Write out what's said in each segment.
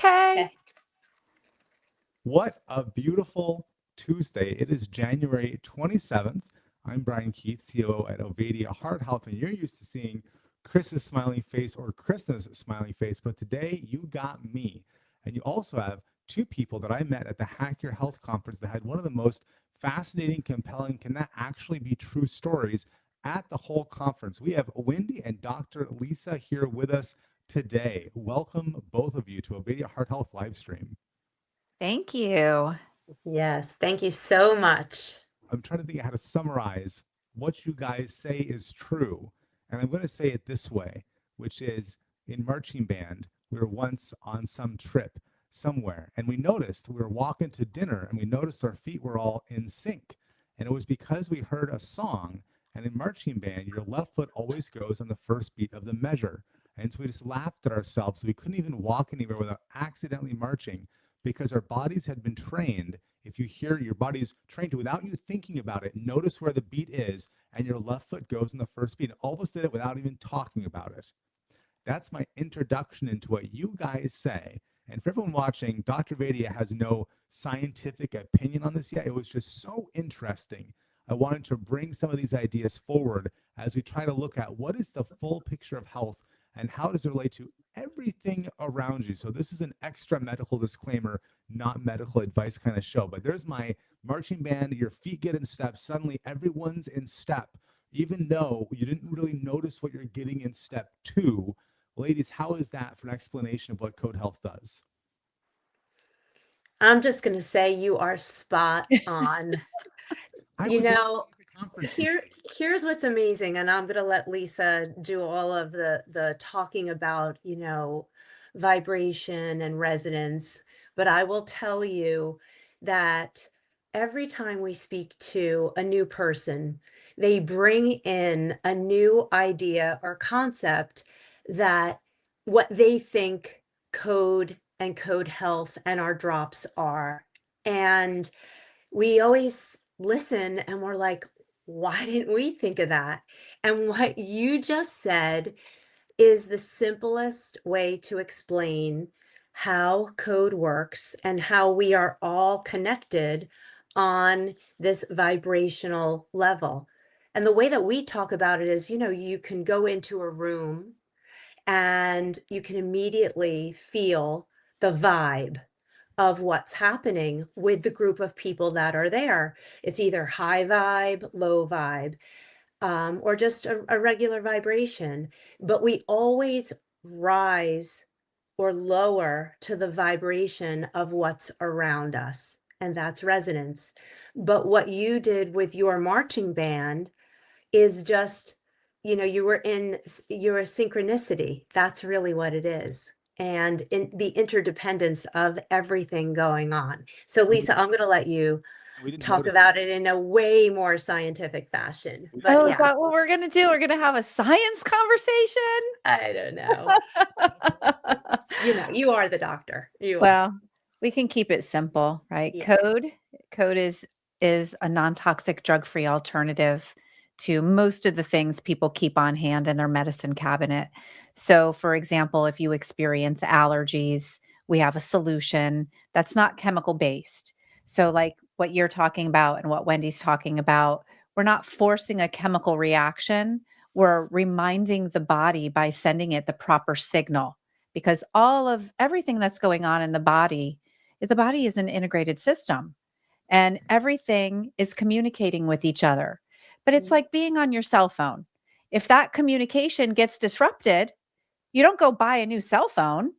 Okay. What a beautiful Tuesday. It is January 27th. I'm Brian Keith, COO at Ovadia Heart Health, and you're used to seeing Chris's smiling face or Kristen's smiling face, but today you got me. And you also have two people that I met at the Hack Your Health conference that had one of the most fascinating, compelling, can that actually be true stories at the whole conference. We have Wendy and Dr. Lisa here with us today. Welcome, both of you, to Ovadia Heart Health Livestream. Thank you. Yes, thank you so much. I'm trying to think of how to summarize what you guys say is true. And I'm going to say it this way, which is in marching band, we were once on some trip somewhere and we noticed we were walking to dinner and we noticed our feet were all in sync. And it was because we heard a song. And in marching band, your left foot always goes on the first beat of the measure. And so we just laughed at ourselves. We couldn't even walk anywhere without accidentally marching because our bodies had been trained. If you hear your body's trained to, without you thinking about it, notice where the beat is and your left foot goes in the first beat. All of us did it without even talking about it. That's my introduction into what you guys say. And for everyone watching, Dr. Vadia has no scientific opinion on this yet. It was just so interesting. I wanted to bring some of these ideas forward as we try to look at what is the full picture of health and how does it relate to everything around you. So this is an extra medical disclaimer, not medical advice kind of show. But there's my marching band, your feet get in step, suddenly everyone's in step, even though you didn't really notice what you're getting in step two. Ladies, how is that for an explanation of what Code Health does? I'm just going to say you are spot on. Here's what's amazing, and I'm going to let Lisa do all of the talking about, vibration and resonance. But I will tell you that every time we speak to a new person, they bring in a new idea or concept that what they think code and code health and our drops are. And we always listen and we're like, why didn't we think of that? And what you just said is the simplest way to explain how code works and how we are all connected on this vibrational level. And the way that we talk about it is, you can go into a room and you can immediately feel the vibe of what's happening with the group of people that are there. It's either high vibe, low vibe, or just a regular vibration. But we always rise or lower to the vibration of what's around us, and that's resonance. But what you did with your marching band is just, you're a synchronicity. That's really what it is. And in the interdependence of everything going on. So Lisa, I'm going to let you talk about it in a way more scientific fashion. But Is that what we're going to do? We're going to have a science conversation? I don't know. You are the doctor. We can keep it simple, right? Yeah. Code is a non-toxic drug-free alternative to most of the things people keep on hand in their medicine cabinet. So for example, if you experience allergies, we have a solution that's not chemical based. So like what you're talking about and what Wendy's talking about, we're not forcing a chemical reaction. We're reminding the body by sending it the proper signal, because everything that's going on in the body is an integrated system and everything is communicating with each other. But it's like being on your cell phone. If that communication gets disrupted, you don't go buy a new cell phone.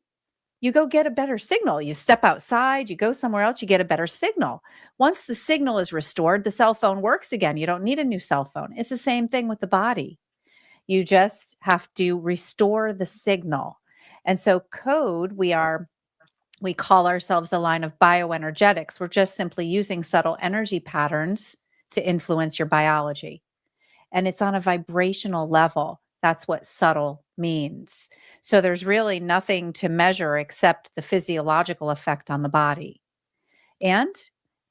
You go get a better signal. You step outside, you go somewhere else, you get a better signal. Once the signal is restored, the cell phone works again. You don't need a new cell phone. It's the same thing with the body. You just have to restore the signal. And so code, we call ourselves a line of bioenergetics. We're just simply using subtle energy patterns to influence your biology. And it's on a vibrational level. That's what subtle means. So there's really nothing to measure except the physiological effect on the body. And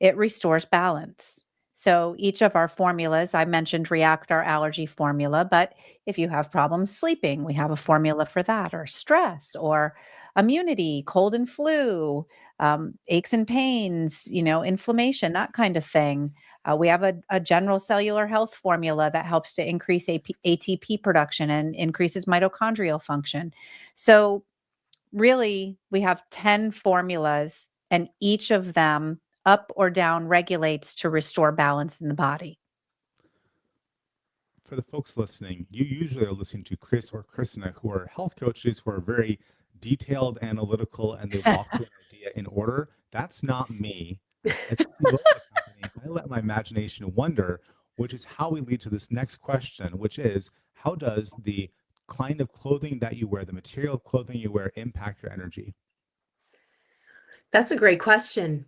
it restores balance, So each of our formulas, I mentioned React, our allergy formula, but if you have problems sleeping, we have a formula for that, or stress, or immunity, cold and flu, aches and pains, inflammation, that kind of thing. We have a general cellular health formula that helps to increase ATP production and increases mitochondrial function. So really, we have 10 formulas, and each of them up or down regulates to restore balance in the body. For the folks listening, you usually are listening to Chris or Christina, who are health coaches who are very detailed, analytical, and they walk through an idea in order. That's not me. As CEO of the company, I let my imagination wander, which is how we lead to this next question, which is, how does the kind of clothing that you wear, the material of clothing you wear, impact your energy? That's a great question.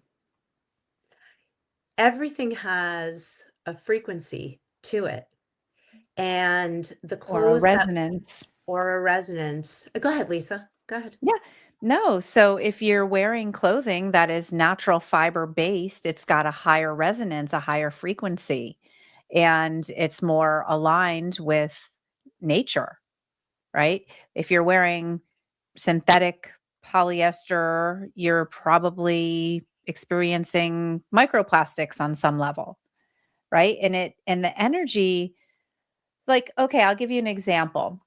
Everything has a frequency to it. And the Or a clothes that resonance. or a resonance. Go ahead, Lisa. Go ahead. Yeah. No. So if you're wearing clothing that is natural fiber based, it's got a higher resonance, a higher frequency, and it's more aligned with nature, right? If you're wearing synthetic polyester, you're probably experiencing microplastics on some level, right? And the energy, like, okay, I'll give you an example.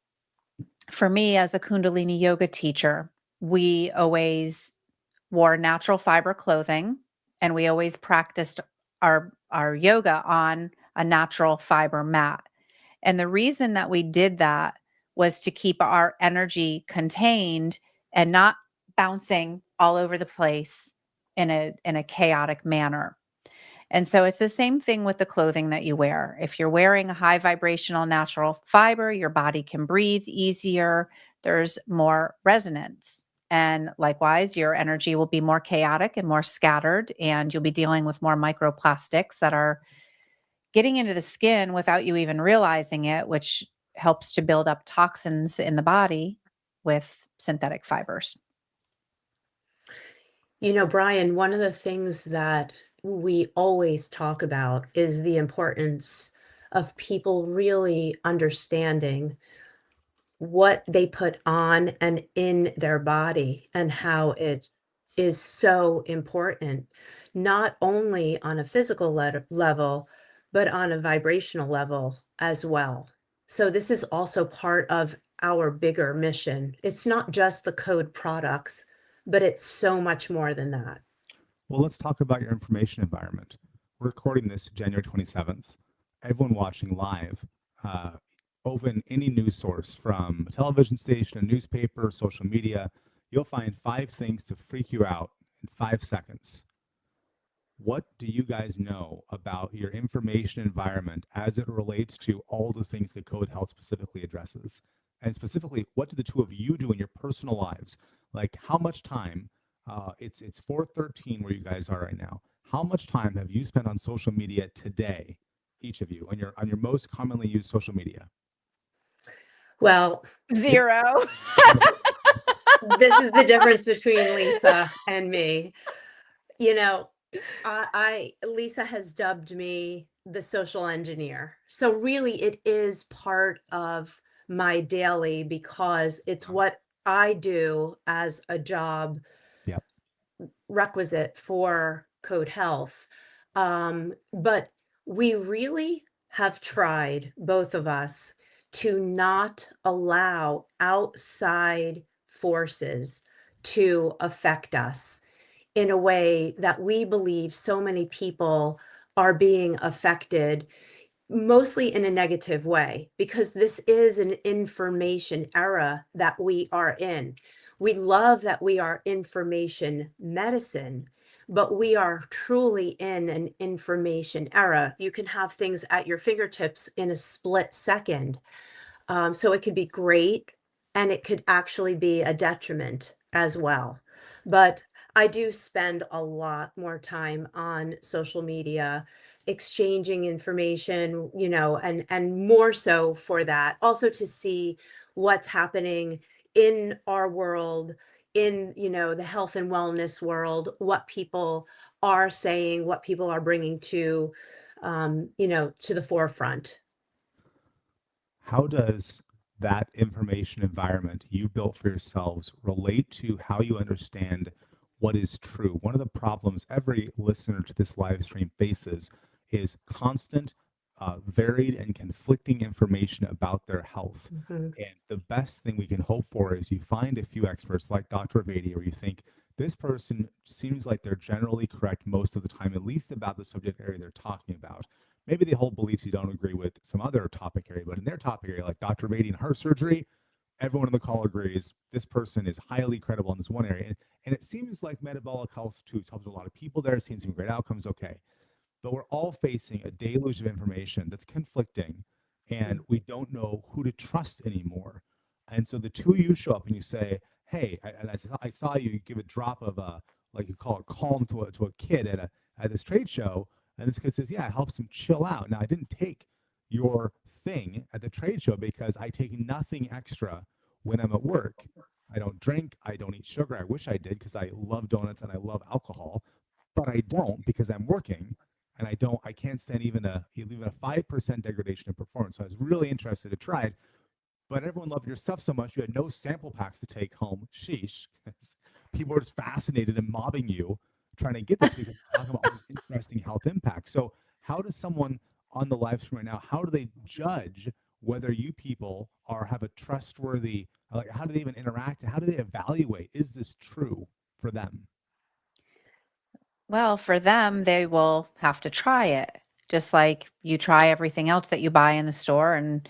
For me as a Kundalini yoga teacher, we always wore natural fiber clothing, and we always practiced our yoga on a natural fiber mat. And the reason that we did that was to keep our energy contained and not bouncing all over the place in a chaotic manner. And so it's the same thing with the clothing that you wear. If you're wearing a high vibrational natural fiber, your body can breathe easier. There's more resonance. And likewise, your energy will be more chaotic and more scattered, and you'll be dealing with more microplastics that are getting into the skin without you even realizing it, which helps to build up toxins in the body with synthetic fibers. Brian, one of the things that we always talk about is the importance of people really understanding what they put on and in their body and how it is so important, not only on a physical level, but on a vibrational level as well. So, this is also part of our bigger mission. It's not just the code products, but it's so much more than that. Well, let's talk about your information environment. We're recording this January 27th. Everyone watching live, open any news source from a television station, a newspaper, social media, you'll find 5 things to freak you out in 5 seconds. What do you guys know about your information environment as it relates to all the things that Code Health specifically addresses? And specifically, what do the two of you do in your personal lives? Like, how much time, it's 4:13 where you guys are right now. How much time have you spent on social media today, each of you, on your most commonly used social media? Well, 0. this is the difference between Lisa and me. You know, Lisa has dubbed me the social engineer. So really it is part of my daily because it's what I do as a job Yep. requisite for Code Health. But we really have tried, both of us, to not allow outside forces to affect us in a way that we believe so many people are being affected, mostly in a negative way, because this is an information era that we are in. We love that we are information medicine, but we are truly in an information era. You can have things at your fingertips in a split second. So it could be great and it could actually be a detriment as well. But I do spend a lot more time on social media, exchanging information, and more so for that. Also to see what's happening in our world, in, the health and wellness world, what people are saying, what people are bringing to to the forefront. How does that information environment you built for yourselves relate to how you understand what is true? One of the problems every listener to this live stream faces is constant, varied, and conflicting information about their health. Mhm. And the best thing we can hope for is you find a few experts like Dr. Ovadia, where you think this person seems like they're generally correct most of the time, at least about the subject area they're talking about. Maybe they hold beliefs you don't agree with some other topic area, but in their topic area, like Dr. Beatty and heart surgery, everyone in the call agrees this person is highly credible in this one area. And it seems like metabolic health too helps a lot of people there, seeing some great outcomes. Okay. But we're all facing a deluge of information that's conflicting, and we don't know who to trust anymore. And so the two of you show up and you say, hey, I saw you give a drop of like you call it calm to a kid at this trade show. And this kid says, yeah, it helps him chill out. Now, I didn't take your thing at the trade show because I take nothing extra when I'm at work. I don't drink. I don't eat sugar. I wish I did because I love donuts and I love alcohol, but I don't because I'm working, and I can't stand even a 5% degradation in performance. So I was really interested to try it, but everyone loved your stuff so much you had no sample packs to take home. Sheesh. People were just fascinated and mobbing you trying to get this because you're talking about all this interesting health impact. So how does someone on the live stream right now, how do they judge whether you people have a trustworthy, like how do they even interact? How do they evaluate, is this true for them? Well, for them, they will have to try it, just like you try everything else that you buy in the store. And,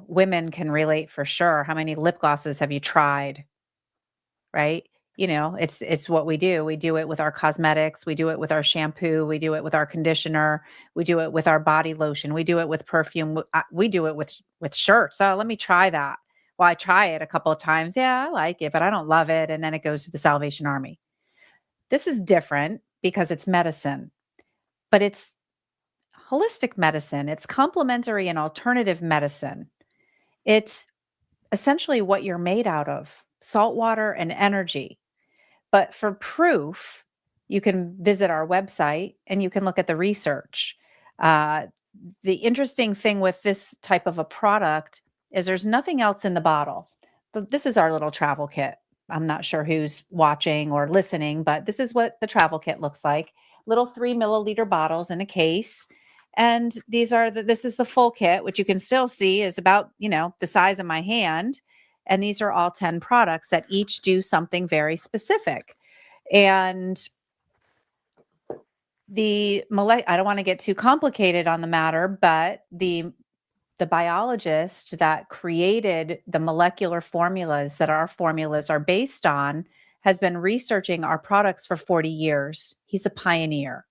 women can relate for sure. How many lip glosses have you tried? Right? It's what we do. We do it with our cosmetics, we do it with our shampoo, we do it with our conditioner, we do it with our body lotion, we do it with perfume, we do it with shirts. Oh, let me try that. Well, I try it a couple of times. Yeah, I like it, but I don't love it. And then it goes to the Salvation Army. This is different because it's medicine, but it's holistic medicine. It's complementary and alternative medicine. It's essentially what you're made out of: salt water and energy. But for proof, you can visit our website and you can look at the research. Uh, the interesting thing with this type of a product is there's nothing else in the bottle. This is our little travel kit. I'm not sure who's watching or listening, but this is what the travel kit looks like. Little 3 milliliter bottles in a case. And this is the full kit, which you can still see is about, the size of my hand. And these are all 10 products that each do something very specific. And I don't want to get too complicated on the matter, but the biologist that created the molecular formulas that our formulas are based on has been researching our products for 40 years. He's a pioneer.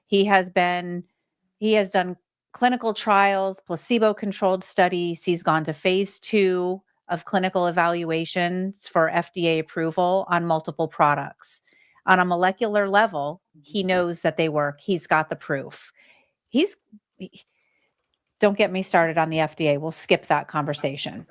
He has done clinical trials, placebo-controlled studies. He's gone to phase 2 of clinical evaluations for FDA approval on multiple products. On a molecular level, he knows that they work. He's got the proof. He's Don't get me started on the FDA. We'll skip that conversation.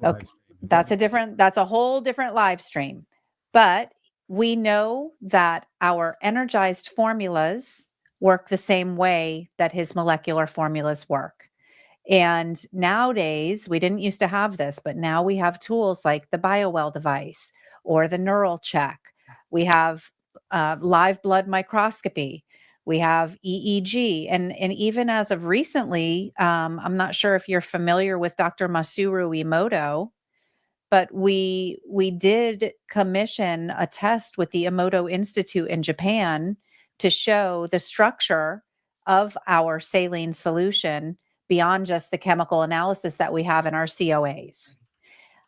Okay. That's a whole different live stream. But we know that our energized formulas work the same way that his molecular formulas work. And nowadays, we didn't used to have this, but now we have tools like the BioWell device or the neural check. We have live blood microscopy. We have EEG. And even as of recently, I'm not sure if you're familiar with Dr. Masaru Emoto, but we did commission a test with the Emoto Institute in Japan to show the structure of our saline solution beyond just the chemical analysis that we have in our COAs.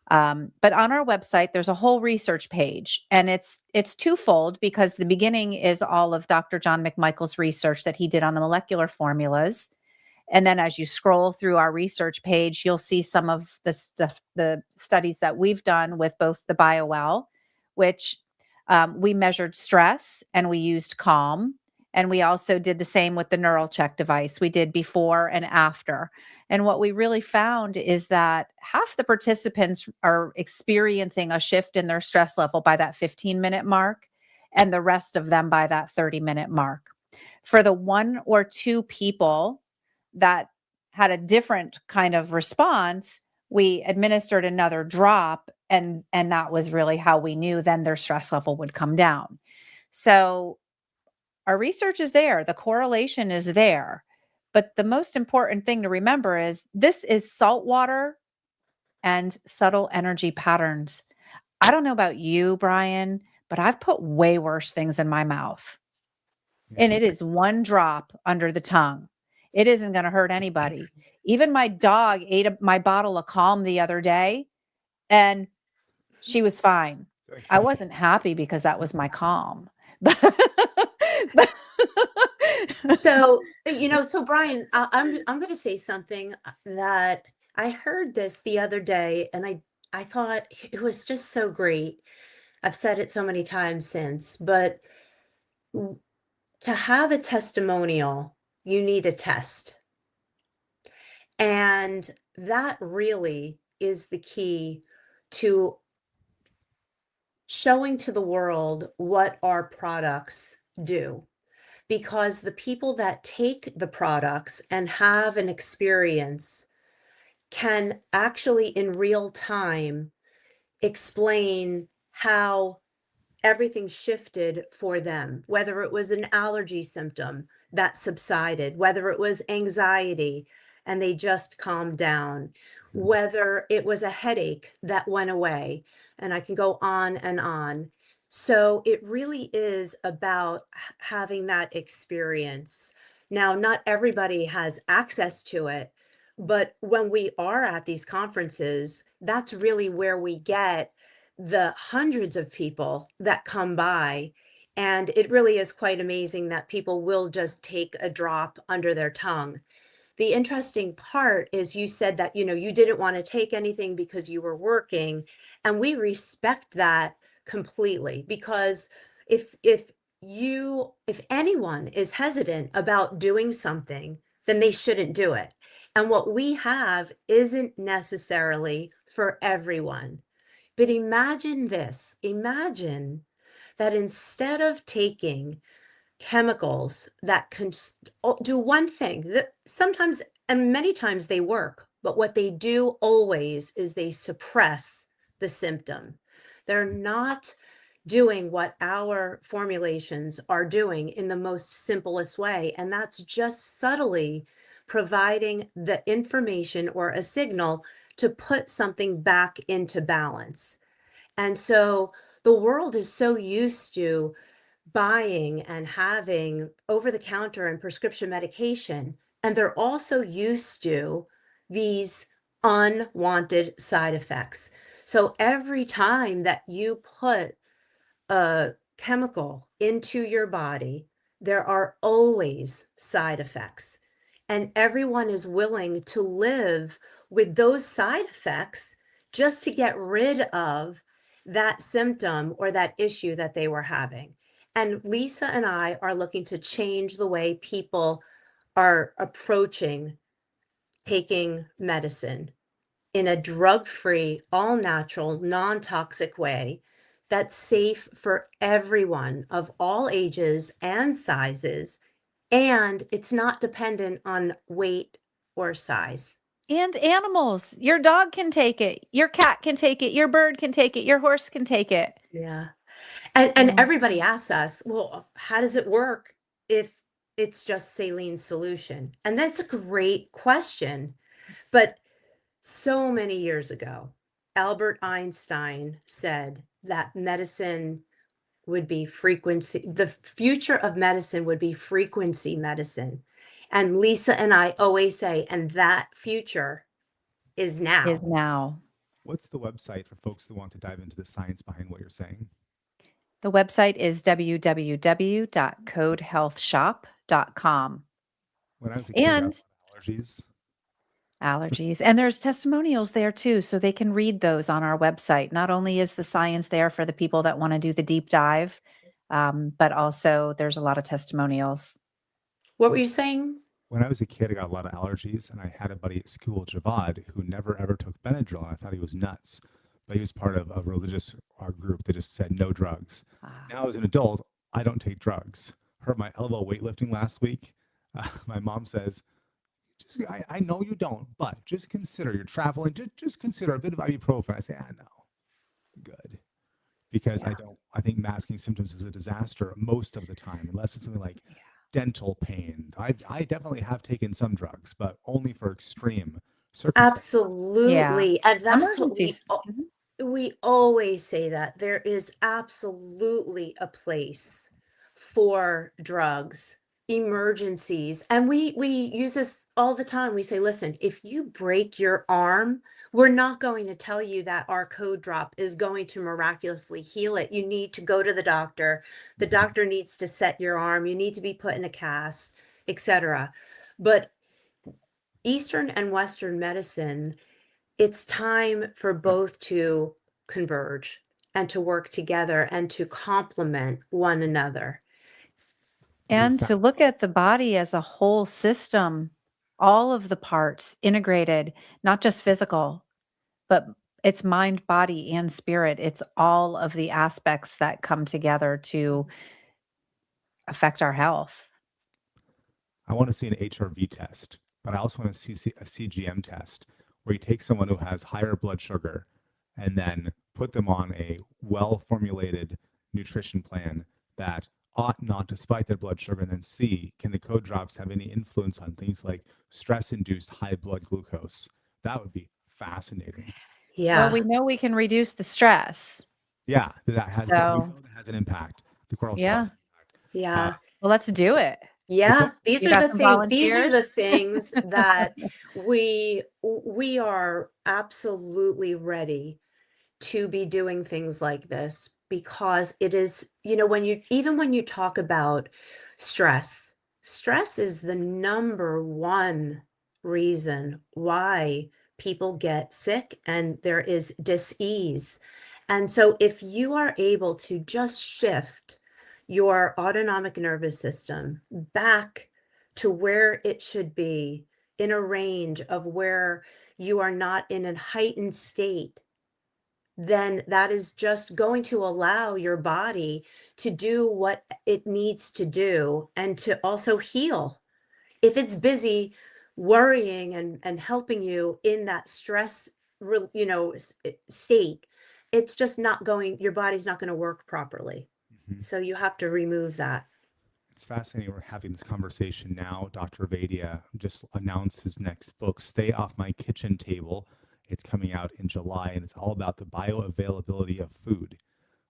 But on our website, there's a whole research page, and it's twofold because the beginning is all of Dr. John McMichael's research that he did on the molecular formulas. And then as you scroll through our research page, you'll see some of the studies that we've done with both the BioWell, which we measured stress and we used calm. And we also did the same with the neural check device. We did before and after. And what we really found is that half the participants are experiencing a shift in their stress level by that 15-minute mark, and the rest of them by that 30-minute mark. For the 1 or 2 people that had a different kind of response, we administered another drop, and that was really how we knew then their stress level would come down. So our research is there, the correlation is there. But the most important thing to remember is this is salt water and subtle energy patterns. I don't know about you, Brian, but I've put way worse things in my mouth. And it is 1 drop under the tongue. It isn't going to hurt anybody. Even my dog ate my bottle of Calm the other day, and she was fine. I wasn't happy because that was my Calm. But So, so Brian, I'm going to say something that I heard this the other day, and I thought it was just so great. I've said it so many times since, but to have a testimonial, you need a test. And that really is the key to showing to the world what our products do. Because the people that take the products and have an experience can actually in real time explain how everything shifted for them, whether it was an allergy symptom that subsided, whether it was anxiety and they just calmed down, whether it was a headache that went away, and I can go on and on. So it really is about having that experience. Now, not everybody has access to it, but when we are at these conferences, that's really where we get the hundreds of people that come by. And it really is quite amazing that people will just take a drop under their tongue. The interesting part is you said that, you didn't want to take anything because you were working, and we respect that completely, because if anyone is hesitant about doing something, then they shouldn't do it. And what we have isn't necessarily for everyone. But imagine this, imagine that instead of taking chemicals that can do one thing, that sometimes and many times they work, but what they do always is they suppress the symptom. They're not doing what our formulations are doing in the most simplest way, and that's just subtly providing the information or a signal to put something back into balance. And so the world is so used to buying and having over the counter and prescription medication, and they're also used to these unwanted side effects. So every time that you put a chemical into your body, there are always side effects. And everyone is willing to live with those side effects just to get rid of that symptom or that issue that they were having. And Lisa and I are looking to change the way people are approaching taking medicine in a drug-free, all-natural, non-toxic way that's safe for everyone of all ages and sizes, and it's not dependent on weight or size. and animals, your dog can take it, your cat can take it, your bird can take it, your horse can take it. Yeah. And Yeah. everybody asks us, well, how does it work if it's just saline solution? And that's a great question. But so many years ago, Albert Einstein said that medicine would be frequency, the future of medicine would be frequency medicine. And Lisa and I always say, and that future is Is now. now. What's the website for folks that want to dive into the science behind what you're saying? The website is www.codehealthshop.com. When I was a kid, I got And allergies. allergies. And there's testimonials there too, so they can read those on our website. Not only is the science there for the people that want to do the deep dive, but also there's a lot of testimonials. What were you saying? When I was a kid, I got a lot of allergies, and I had a buddy at school, Javad, who never ever took Benadryl, and I thought he was nuts. But he was part of a religious group that just said no drugs. Ah. Now, as an adult, I don't take drugs. hurt my elbow weightlifting last week. My mom says, I know you don't, but just consider you're traveling. Just consider a bit of ibuprofen. I say, I know, good, because Yeah. I think masking symptoms is a disaster most of the time, unless it's something like Yeah. dental pain. I definitely have taken some drugs, but only for extreme circumstances. Yeah. Absolutely. And that's what Emergencies. Mhm. we always say, that there is absolutely a place for drugs, emergencies. And we use this all the time. We say, listen, if you break your arm, we're not going to tell you that our code drop is going to miraculously heal it. You need to go to the doctor. The Mhm. doctor needs to set your arm. You need to be put in a cast, etc. But Eastern and Western medicine, it's time for both to converge and to work together and to complement one another. You're And to look at the body as a whole system, all of the parts integrated, not just physical, but it's mind, body, and spirit. It's all of the aspects that come together to affect our health. I want to see an HRV test, but I also want to see a CGM test where you take someone who has higher blood sugar and then put them on a well formulated nutrition plan that ought not to spike their blood sugar, and then see, can the code drops have any influence on things like stress induced high blood glucose? That would be fascinating. Well, Yeah. we know we can reduce the stress. Yeah, we So, know that has an impact. The cortisol has yeah. an impact. Yeah. Well, let's do it. The book, Yeah. These You are got the some things, these are volunteers? the things that we are absolutely ready to be doing things like this, because it is, when you, even when you talk about stress, stress is the number one reason why people get sick and there is dis-ease. And so if you are able to just shift your autonomic nervous system back to where it should be, in a range of where you are not in a heightened state, then that is just going to allow your body to do what it needs to do and to also heal. If it's busy worrying and helping you in that stress, state, it's just not going, your body's not going to work properly. Mhm. So you have to remove that. It's fascinating we're having this conversation now. Dr. Ovadia just announced his next book, Stay Off My Kitchen Table. It's coming out in July, and it's all about the bioavailability of food,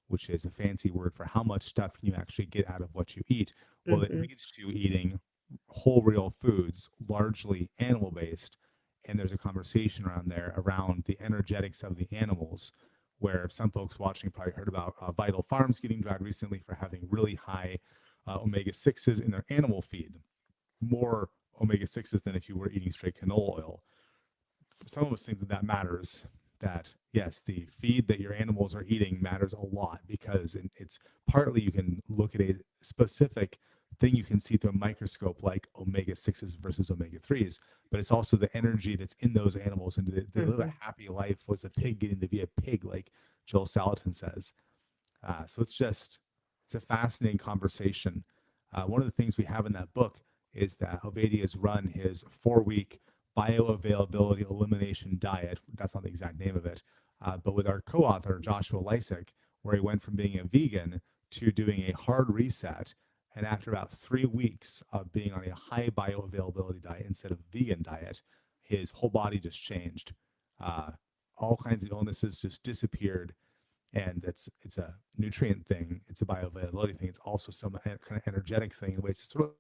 which is a fancy word for how much stuff can you actually get out of what you eat. Well, it Hmm. leads to eating whole real foods, largely animal based. And there's a conversation around there around the energetics of the animals, where some folks watching probably heard about Vital Farms getting dragged recently for having really high omega 6s in their animal feed, more omega 6s than if you were eating straight canola oil. Some of us think that that matters, that yes, the feed that your animals are eating matters a lot, because it's partly you can look at a specific thing you can see through a microscope, like omega 6s versus omega 3s, but it's also the energy that's in those animals, and they live a Hmm. happy life. Was the pig getting to be a pig, like Joel Salatin says? So it's a fascinating conversation. One of the things we have in that book is that Ovadia has run his 4-week bioavailability elimination diet. That's not the exact name of it, but with our co-author Joshua Lysick, where he went from being a vegan to doing a hard reset. And after about 3 weeks of being on a high bioavailability diet instead of vegan diet, his whole body just changed. Uh, all kinds of illnesses just disappeared, and it's a nutrient thing, it's a bioavailability thing, it's also some kind of energetic thing. The way it's sort of,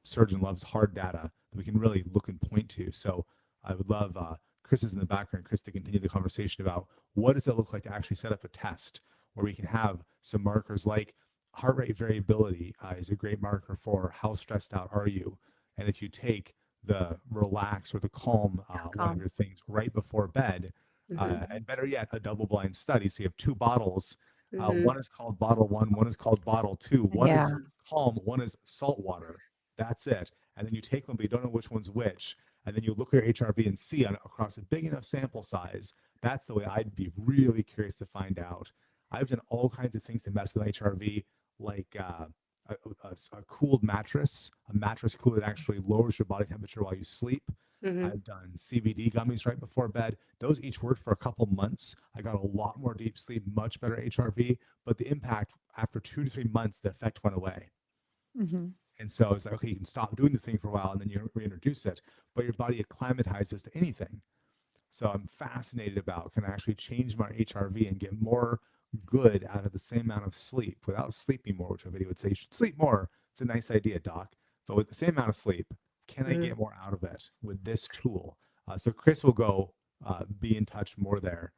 surgeon loves hard data that we can really look and point to. So I would love, Chris is in the background, Chris, to continue the conversation about what does it look like to actually set up a test where we can have some markers like heart rate variability is a great marker for how stressed out are you. And if you take the relax or the calm, one of Calm. your things right before bed, Hmm. and better yet, a double blind study. So you have two bottles. Hmm. One is called bottle one is called bottle two. One Yeah. is calm, one is salt water. That's it. And then you take one, but you don't know which one's which. And then you look at your HRV&C across a big enough sample size. That's the way I'd be really curious to find out. I've done all kinds of things to mess with my HRV, like a cooled mattress, a mattress cooler that actually lowers your body temperature while you sleep. Hmm. I've done CBD gummies right before bed. Those each worked for a couple months. I got a lot more deep sleep, much better HRV, but the impact after 2 to 3 months, the effect went away. Mhm. And so it's like, okay, you can stop doing this thing for a while and then you reintroduce it, but your body acclimatizes to anything. So I'm fascinated about, can I actually change my HRV and get more good out of the same amount of sleep without sleeping more, which a video would say you should sleep more. It's a nice idea, doc. But with the same amount of sleep, can I get more out of it with this tool? So Chris will go be in touch more there.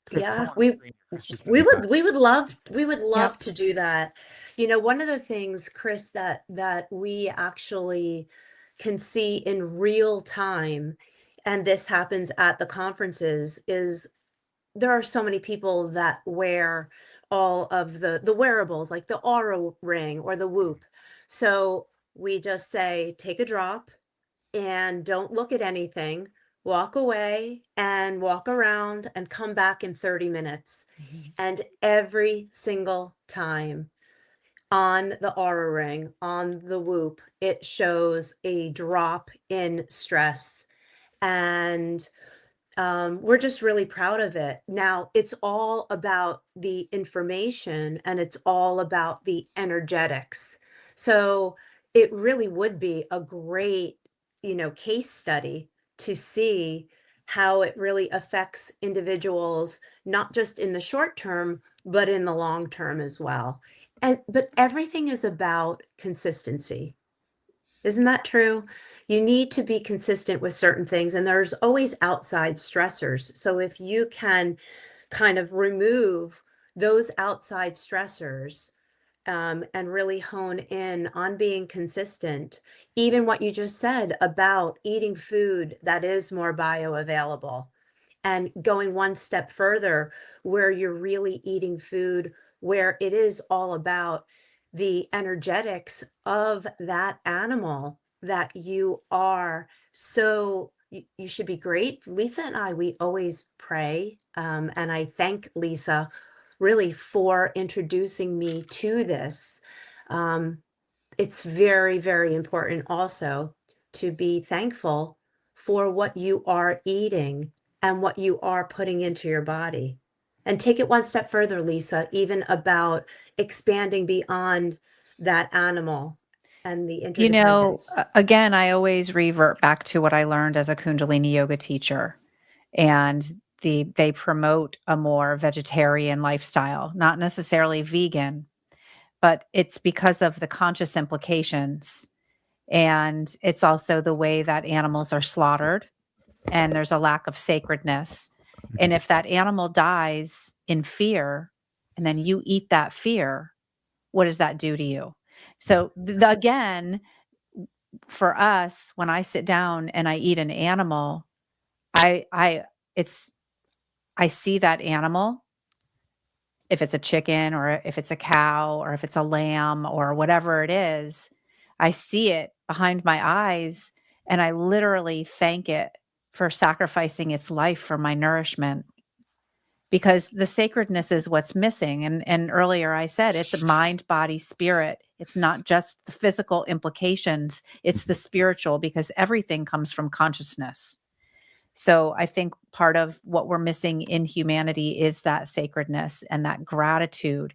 Chris, come Yeah, on screen. Chris just met we me back. would love Yep. to do that. You know, one of the things, Chris, that we actually can see in real time, and this happens at the conferences, is there are so many people that wear all of the wearables, like the Aura ring or the Whoop. So we just say, take a drop and don't look at anything. Walk away and walk around and come back in 30 minutes. Mhm. And every single time on the Aura Ring, on the Whoop, it shows a drop in stress. And we're just really proud of it. Now, it's all about the information and it's all about the energetics. So it really would be a great, case study to see how it really affects individuals, not just in the short term, but in the long term as well. But everything is about consistency. Isn't that true? You need to be consistent with certain things, and there's always outside stressors. So if you can kind of remove those outside stressors, and really hone in on being consistent, even what you just said about eating food that is more bioavailable and going one step further where you're really eating food where it is all about the energetics of that animal that you are. So you should be great. Lisa and I, we always pray, and I thank Lisa really for introducing me to this. um, it's very, very important also to be thankful for what you are eating and what you are putting into your body. And take it one step further, Lisa, even about expanding beyond that animal and the interdependence. Again, I always revert back to what I learned as a Kundalini yoga teacher. And they promote a more vegetarian lifestyle, not necessarily vegan, but it's because of the conscious implications. And it's also the way that animals are slaughtered, and there's a lack of sacredness. And if that animal dies in fear, and then you eat that fear, what does that do to you? So again, for us, when I sit down and I eat an animal, I it's I see that animal, if it's a chicken or if it's a cow or if it's a lamb or whatever it is, I see it behind my eyes and I literally thank it for sacrificing its life for my nourishment, because the sacredness is what's missing. And earlier I said it's mind, body, spirit. It's not just the physical implications, it's the spiritual, because everything comes from consciousness. So I think part of what we're missing in humanity is that sacredness and that gratitude.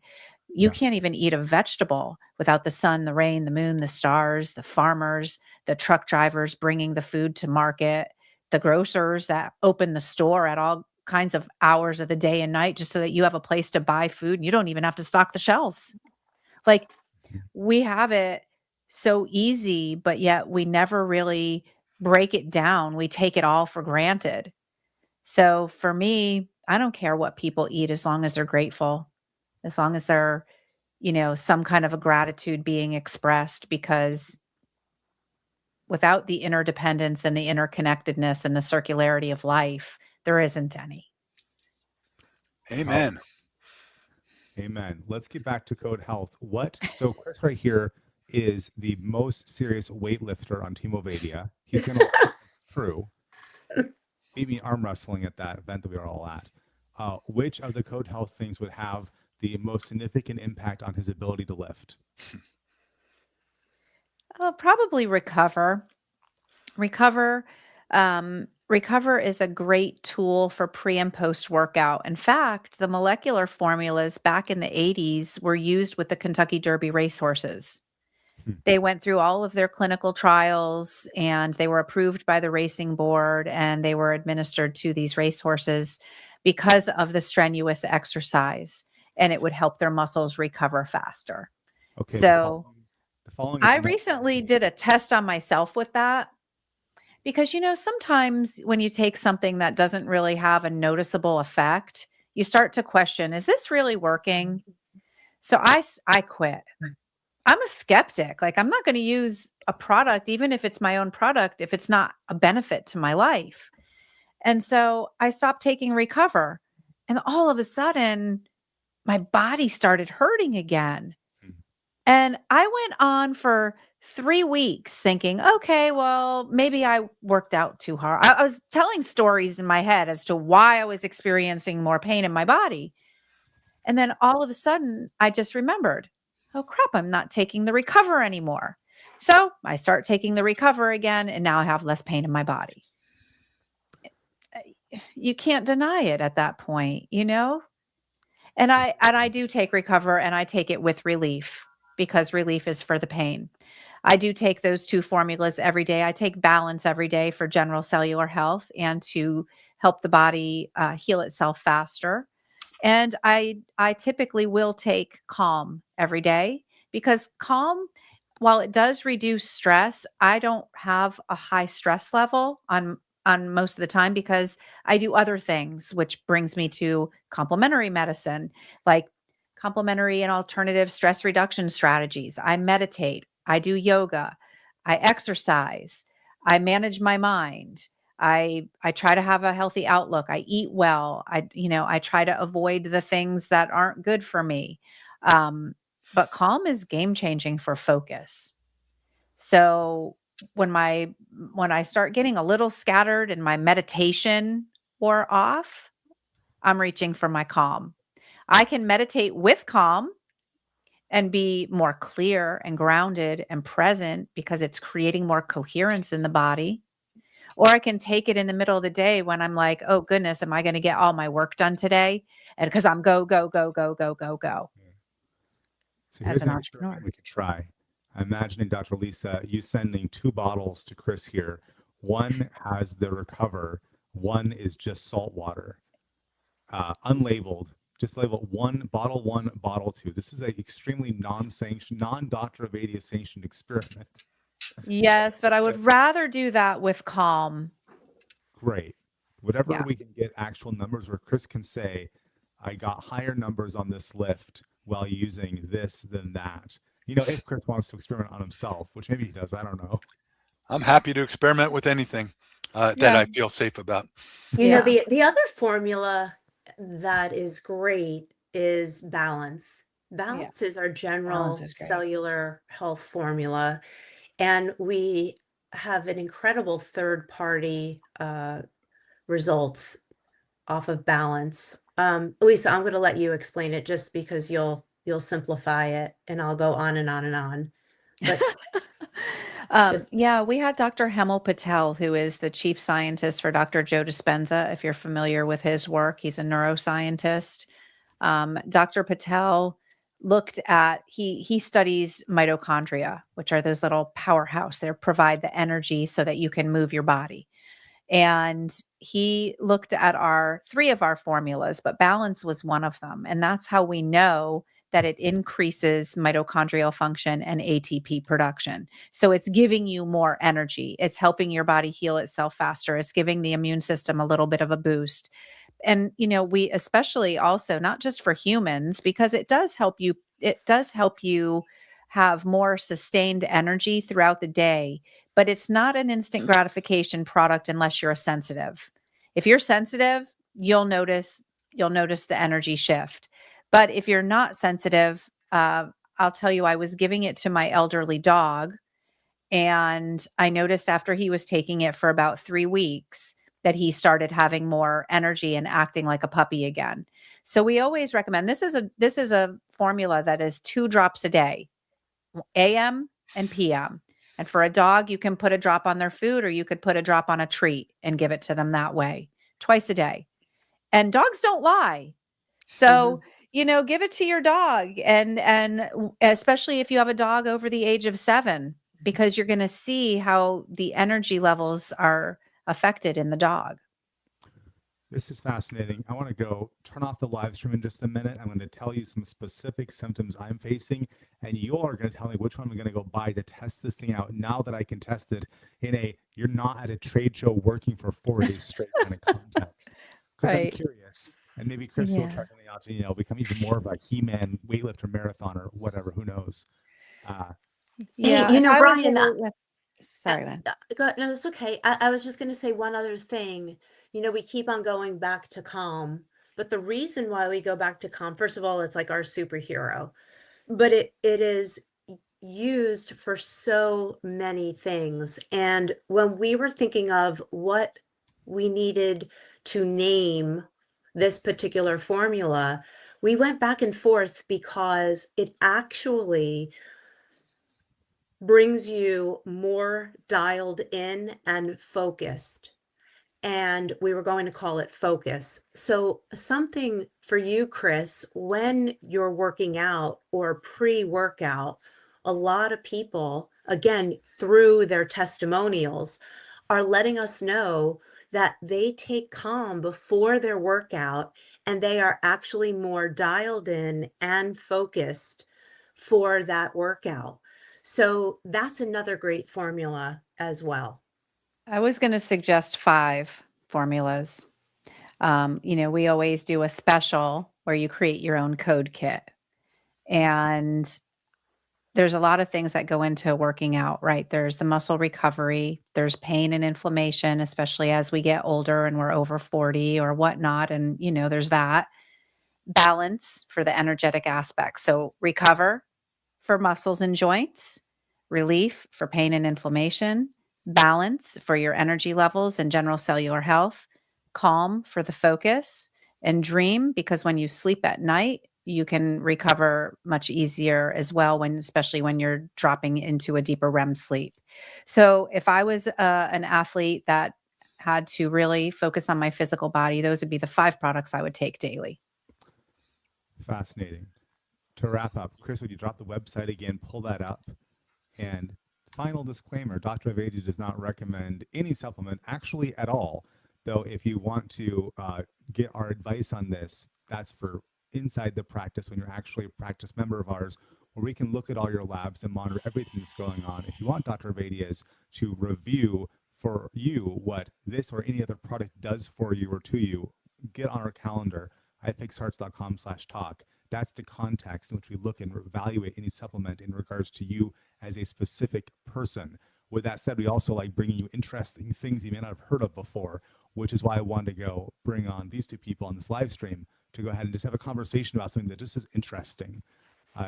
You Yeah. can't even eat a vegetable without the sun, the rain, the moon, the stars, the farmers, the truck drivers bringing the food to market, the grocers that open the store at all kinds of hours of the day and night just so that you have a place to buy food and you don't even have to stock the shelves. Like, we have it so easy, but yet we never really break it down. We take it all for granted. So for me, I don't care what people eat as long as they're grateful, as long as they're, some kind of a gratitude being expressed, because without the interdependence and the interconnectedness and the circularity of life, there isn't any. Amen. Amen. Let's get back to Code Health. So Chris right here is the most serious weightlifter on Team Ovadia. He's going to true. Beat me arm wrestling at that event that we were all at. which of the code health things would have the most significant impact on his ability to lift? Probably recover. Recover, recover is a great tool for pre and post workout. In fact, the molecular formulas back in the 80s were used with the Kentucky Derby racehorses. Hmm. They went through all of their clinical trials and they were approved by the racing board and they were administered to these racehorses because of the strenuous exercise, and it would help their muscles recover faster. Okay, So the following is I not recently did a test on myself with that because, sometimes when you take something that doesn't really have a noticeable effect, you start to question, is this really working? So I quit. I'm a skeptic. Like, I'm not going to use a product, even if it's my own product, if it's not a benefit to my life. And so I stopped taking Recover. And all of a sudden, my body started hurting again. Hmm. And I went on for 3 weeks thinking, okay, well, maybe I worked out too hard. I was telling stories in my head as to why I was experiencing more pain in my body. And then all of a sudden, I just remembered, oh crap, I'm not taking the Recover anymore. So I start taking the Recover again, and now I have less pain in my body. You can't deny it at that point, And I do take Recover, and I take it with Relief because Relief is for the pain. I do take those 2 formulas every day. I take Balance every day for general cellular health and to help the body heal itself faster. And I typically will take Calm every day because Calm, while it does reduce stress, I don't have a high stress level on most of the time because I do other things, which brings me to complementary medicine, like complementary and alternative stress reduction strategies. I meditate, I do yoga, I exercise, I manage my mind. I try to have a healthy outlook. I eat well. I try to avoid the things that aren't good for me. Um, but Calm is game changing for focus. So when I start getting a little scattered and my meditation wore off, I'm reaching for my Calm. I can meditate with Calm and be more clear and grounded and present because it's creating more coherence in the body. Or I can take it in the middle of the day when I'm like, oh goodness, am I going to get all my work done today? And because I'm go, go, go, go, go, go, go So as here's an an experiment entrepreneur. we could try. I'm imagining, Dr. Lisa, you sending 2 bottles to Chris here. One has the Recover, one is just salt water, unlabeled. Just label one, bottle 2. This is an extremely non-sanctioned, non-Dr. Ovadia sanctioned experiment. Yes, but I would rather do that with Calm. Great. Whatever Yeah. we can get actual numbers where Chris can say, I got higher numbers on this lift while using this than that. If Chris wants to experiment on himself, which maybe he does, I don't know. I'm happy to experiment with anything that I feel safe about. Yeah. The other formula that is great is Balance. Balance is our Balance general is great. cellular health formula, and we have an incredible third-party results off of Balance. Lisa, I'm going to let you explain it just because you'll simplify it, and I'll go on and on and on. But just Yeah, we had Dr. Hemel Patel, who is the chief scientist for Dr. Joe Dispenza. If you're familiar with his work, he's a neuroscientist. Dr. Patel he studies mitochondria, which are those little powerhouse. They provide the energy so that you can move your body. And he looked at our 3 of our formulas, but Balance was one of them. And that's how we know that it increases mitochondrial function and ATP production. So it's giving you more energy. It's helping your body heal itself faster. It's giving the immune system a little bit of a boost. And we especially also, not just for humans, because it does help you have more sustained energy throughout the day, but it's not an instant gratification product unless you're a sensitive. If you're sensitive, you'll notice the energy shift. But if you're not sensitive, I'll tell you, I was giving it to my elderly dog, and I noticed after he was taking it for about 3 weeks, that he started having more energy and acting like a puppy again. So we always recommend, this is a formula that is 2 drops a day, AM and PM. And for a dog, you can put a drop on their food, or you could put a drop on a treat and give it to them that way, twice a day. And dogs don't lie. So, give it to your dog, and especially if you have a dog over the age of 7, because you're going to see how the energy levels are affected in the dog. This is fascinating. I want to go turn off the live stream in just a minute. I'm going to tell you some specific symptoms I'm facing, and you are going to tell me which one I'm going to go buy to test this thing out now that I can test it in a you're not at a trade show working for 4 days straight kind of context. Because I'm curious. And maybe Chris will try something out to, become even more of a He-Man weightlifter marathoner, whatever, who knows. Hey, Brian, sorry, man. No, that's okay. I was just going to say one other thing. We keep on going back to Calm, but the reason why we go back to Calm, first of all, it's like our superhero, but it is used for so many things. And when we were thinking of what we needed to name this particular formula, we went back and forth because it actually brings you more dialed in and focused. And we were going to call it focus. So something for you, Chris, when you're working out or pre-workout, a lot of people, again, through their testimonials, are letting us know that they take Calm before their workout and they are actually more dialed in and focused for that workout. So that's another great formula as well. I was going to suggest 5 formulas. We always do a special where you create your own code kit. And there's a lot of things that go into working out, right? There's the muscle recovery, there's pain and inflammation, especially as we get older and we're over 40 or whatnot. And, there's that balance for the energetic aspect. So recover for muscles and joints, relief for pain and inflammation, balance for your energy levels and general cellular health, calm for the focus, and dream, because when you sleep at night, you can recover much easier as well, especially when you're dropping into a deeper REM sleep. So if I was an athlete that had to really focus on my physical body, those would be the 5 products I would take daily. Fascinating. To wrap up, Chris, would you drop the website again, pull that up? And final disclaimer, Dr. Ovadia does not recommend any supplement actually at all. Though if you want to get our advice on this, that's for inside the practice when you're actually a practice member of ours, where we can look at all your labs and monitor everything that's going on. If you want Dr. Ovadia's to review for you what this or any other product does for you or to you, get on our calendar at fixhearts.com/talk. That's the context in which we look and evaluate any supplement in regards to you as a specific person. With that said, we also like bringing you interesting things you may not have heard of before, which is why I wanted to go bring on these 2 people on this live stream to go ahead and just have a conversation about something that just is interesting.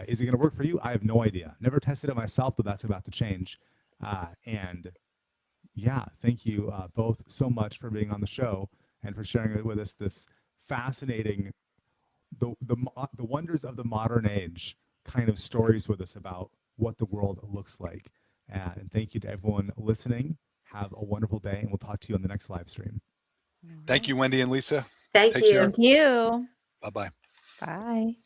Is it going to work for you? I have no idea. Never tested it myself, but that's about to change. And yeah, thank you both so much for being on the show and for sharing with us this fascinating, the wonders of the modern age kind of stories with us about what the world looks like. And thank you to everyone listening. Have a wonderful day, and we'll talk to you on the next live stream. Thank you, Wendy and Lisa. Thank Take you. care. Thank you. Bye-bye. Bye.